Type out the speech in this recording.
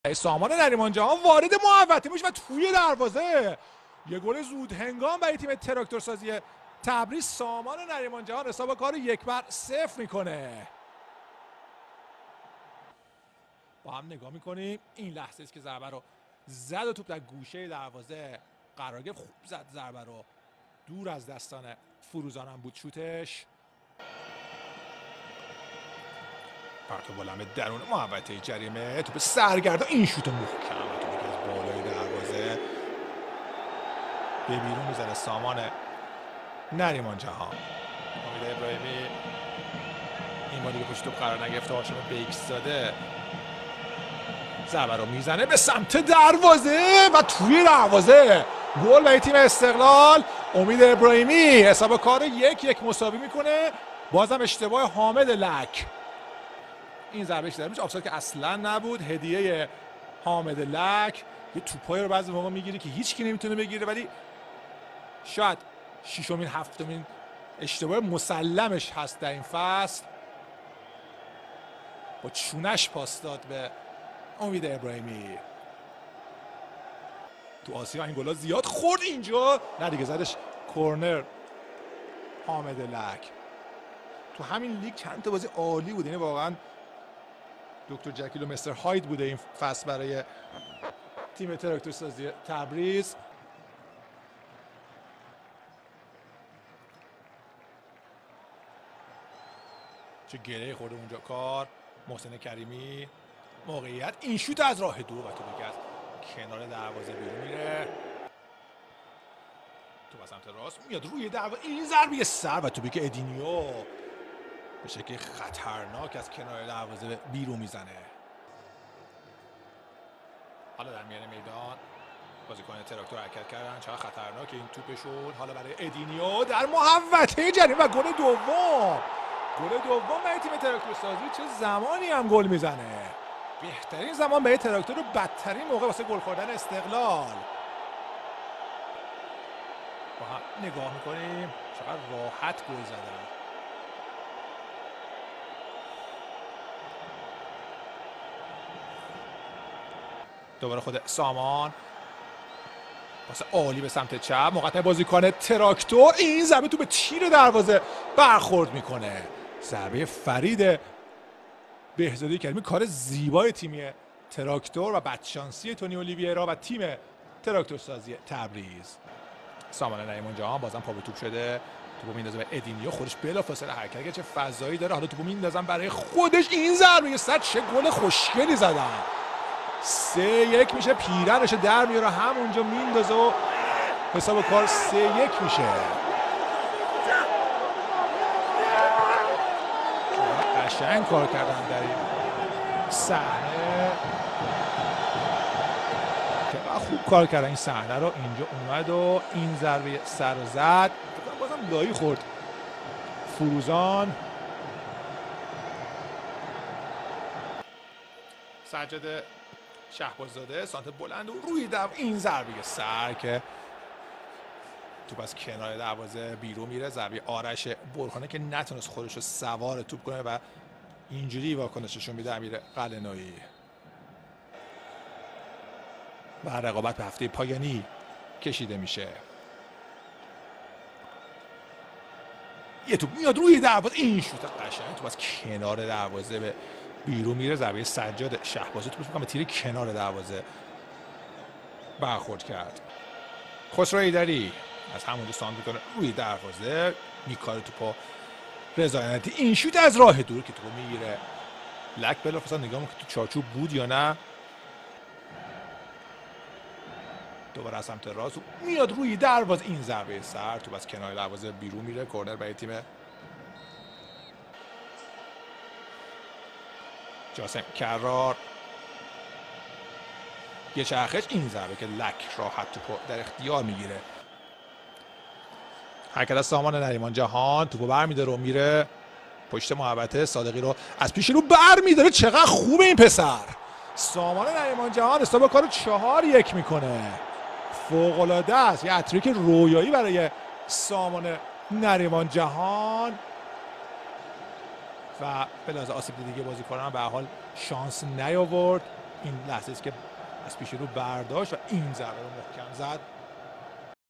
سامان نریمان جهان وارد محوطه میشه و توی دروازه یه گل زود هنگام برای تیم تراکتورسازی تبریز. سامان نریمان جهان حساب کار 1-0 میکنه. با هم نگاه میکنیم این لحظه است که ضربه رو زد و توپ در گوشه دروازه قرار گرفت. خوب زد ضربه رو، دور از دستان فروزان هم بود شوتش. پرتو بلند درون محوطه جریمه، توپ سرگردان، این شوت محکم و توپی که از بالای دروازه به بیرون میزنه سامان نریمان جهان. امید ابراهیمی این بار دیگه پشت توپ قرار نگرفته، هاشم بیکس زاده ضربه رو میزنه به سمت دروازه و توی دروازه گل برای تیم استقلال. امید ابراهیمی حساب کار 1-1 مساوی میکنه. بازم اشتباه حامد لک. این ضربه اشتباه میشه، آفساید که اصلا نبود. هدیه حامد لک. یه توپایی رو بعضی موقع میگیری که هیچ کی نمیتونه بگیره، ولی شاید ششمین هفتمین اشتباه مسلمش هست در این فصل. با چونش پاس داد به امید ابراهیمی. تو آسیا این گلا زیاد خورد، اینجا نه دیگه زدش کورنر حامد لک. تو همین لیگ چند تا بازی عالی بود، یعنی واقعا دکتر جکیل و مستر هاید بوده این فصل برای تیم تراکتورسازی تبریز. چه گره خورده اونجا کار. محسن کریمی موقعیت، این شوت از راه دور و توپی که از کنار دروازه بیرون میره. تو سمت راست میاد روی دروازه، این ضربه سر و توپی که ادینیو به شکل خطرناک از کنار دروازه بیرون میزنه. حالا در میان میدان بازیکن تراکتور حرکت کردن، چقدر خطرناک این توپشون. حالا برای ادینیو در محوطه جریمه و گل دوم. گل دوم برای تیم تراکتورسازی. چه زمانی هم گل میزنه. بهترین زمان برای تراکتور و بدترین موقع واسه گل خوردن استقلال. با هم نگاه میکنیم چقدر راحت گل زدن. دوباره خود سامان واسه عالی به سمت چپ، مقطع بازیکن تراکتور. این ضربه تو به تیر دروازه برخورد میکنه. ضربه فرید بهزادی کریمی، کار زیبای تیمی تراکتور و بدشانسی تونی اولیویرا و تیم تراکتورسازی تبریز. سامان نریمان جهان بازم پا به توپ شده، توپو میندازه به ادینیو، خودش بلافاصله حرکت که چه فضایی داره. حالا توپو میندازن برای خودش، این ضربه صد چه گل خوشگلی زدن. 3-1 میشه، پیرنش در میاره همونجا میندازه و حساب کار 3-1 میشه. قشنگ کار کردن در این صحنه، خوب کار کردن این صحنه رو. اینجا اومد و این ضربه سر رو زد، بازم لایی خورد فروزان. سجاد شهباززاده سانت بلند و روی این ضربه سر که توپ از کنار دروازه بیرون میره. ضربه آرش برهانه که نتونست خودش رو سوار توپ کنه و اینجوری واکنششون میده امیر قلعه‌نویی. و رقابت به هفته پایانی کشیده میشه. یه توپ میاد روی دروازه، این شوت قشنگ توپ از کنار دروازه به بیرون میره. ضربه سجاد شهبازی توپش میکنه به تیر کنار دروازه برخورد کرد. خسرو ایدری از همونجا سانت میکنه روی دروازه، میکاره توپو رضایتی. این شوت از راه دور که توپو میگیره لک بلافاصله نگاه میکنه تو چارچوب بود یا نه. دوباره از سمت راست میاد روی دروازه، این ضربه سر توپ از کنار دروازه بیرون میره. کورنر برای تیم جاسم کرار. یه چرخش، این ضربه که لک راحت توپو در اختیار میگیره. حرکت از سامان نریمان جهان، توپو برمیداره و میره پشت محوطه. صادقی رو از پیش رو برمیداره. چقدر خوبه این پسر. سامان نریمان جهان حساب کارو 4-1 میکنه. فوق العاده است. یه هتریک رویایی برای سامان نریمان جهان و به لحاظ آسیب دیگه بازیکنان به هر حال شانس نیاورد. این لحظه است که از پیش رو برداشت و این ضربه رو محکم زد.